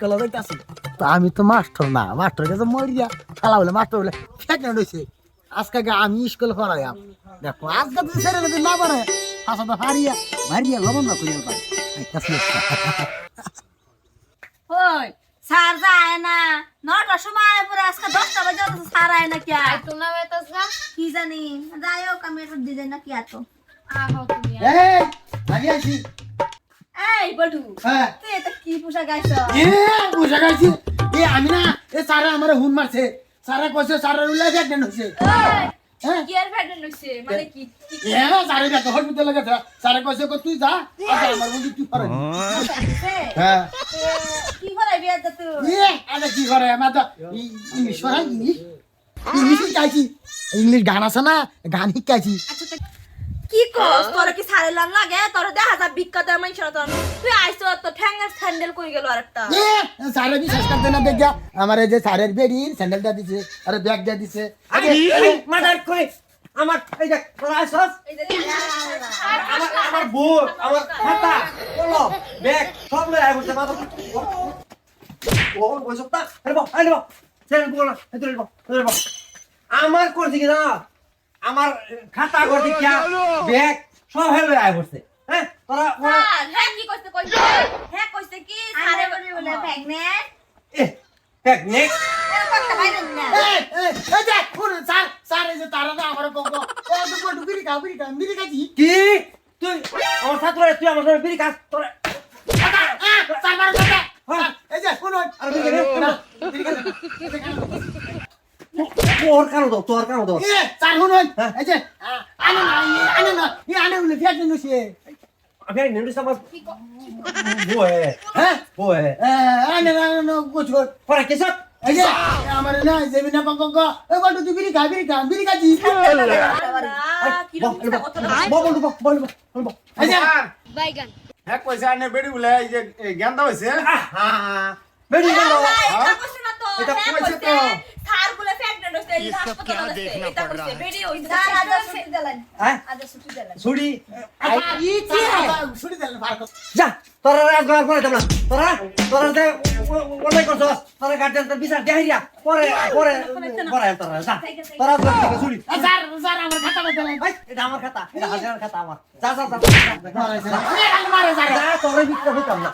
কলা যাইতাছি তো আমি তো মাস্টার না মাস্টার কাছে মরিয়া খেলা বলে মাস্টার বলে ফেটনা রয়েছে আজকে আমি স্কুল করাইয়াম দেখো আজকে তো ছেড়ে যদি না পারে আসা তো হারিয়া মারিয়া লবণ না করিয়া পারে ওই স্যার যায় না 9টার সময় পরে আজকে 10টা বাজে তো স্যার আয় না কি আর তো না বেতাস না কি জানি যাই হোক আমি একটা ডিজাইন না কি এত আহো তুমি এই আমি আসি এই বটু হ্যাঁ তুই এটা কি পোশাক গাইছ এ বুঝা গেছি এ আমি না এ সারা আমার হুন মারছে সারা কইছে সারা উল্লা ফেটনা হইছে হ্যাঁ কি আর ফ্যাটন হইছে মানে কি এ সারা দেখো হসপিটাল লাগে সারা কইছে তুই যা আমার বন্ধু তুই পারে হ্যাঁ কি করাই বিয়া যা তুই আরে কি করে আমি তো ইংলিশ পড়াই ইংলিশ শিখাইছি ইংলিশ গান আছে না গান শিখাইছি আচ্ছা কি কস তোর কি সারে লান লাগে তোর দেখা যা বিখ্যাত মানুষ না তোর তুই আইছ তো ঠ্যাঙ্গার স্যান্ডেল কই গেল আরেকটা সারে বিশ্বাস করতে না দেখা আমার এই যে সারের বেরির স্যান্ডেলটা দিছে আরে ব্যাগটা দিছে মাদার কই আমার এই যে ক্লাসস এই যে আমার বুট আমার খাতা কলম ব্যাগ সব লয়ে আইবছে মাদার ও বসতা আরে বাবা ছেড়ে বল এত বল আমার করছি কি না আমার খাতা করছি কি ব্যাগ সব হেলে আইবছে হ্যাঁ তোরা হ্যাঁ কি কইছে কই হ্যাঁ কইছে কি সারে বলে প্রেগন্যান্ট এ টেকনিক এরকম একটা বাইরে না এই যে কোন স্যার এই যে তারা না আমার কোকো ও তো বড় বিড়ি খাচ্ছি কি তুই আমার ছাত্র তুই আমার সাথে বিড়ি খাস তোর স্যার মার কথা এই যে কোন আর তোর কারো দাও তোর কারো দাও এ স্যার শুনুন এই যে আনে না আনে বলে ফেটনা হইছে আমি নিন্দু সব বয়ে হ্যাঁ বয়ে আনে না গোছর পরে কেসব এই যে আমার না জেমিনা পঙ্ক এ বড় তুই বিড়ি খাচ্ছি কি রকম কথা বল এই যে বাইগান হ্যাঁ কইছে আনে বেড়ি বলে এই যে গেন্দা হইছে বেরি গেল এটা কইছে না তো এটা হ্যাঁ কইছে কইছে তো। স্যার বলে প্রেগন্যান্ট হইছে এই হাসপাতালে আছে এটা কইছে বেরি হইছে স্যার আজ ছুটি দিলেন হ্যাঁ আজ ছুটি দিলেন ছুরি ছুটি দেন ফারক যা তোরা রাজগার করে তোমরা তোরা দে ওলাই করছ তোরা গার্ডেন তোর বিচার দেহিয়া পরে তোরা যা তোরা থেকে ছুরি স্যার আমার খাতা দেন এটা আমার খাতা এটা হাজার খাতা আমার যা মারে স্যার যা তোরে বিচার হইতাম না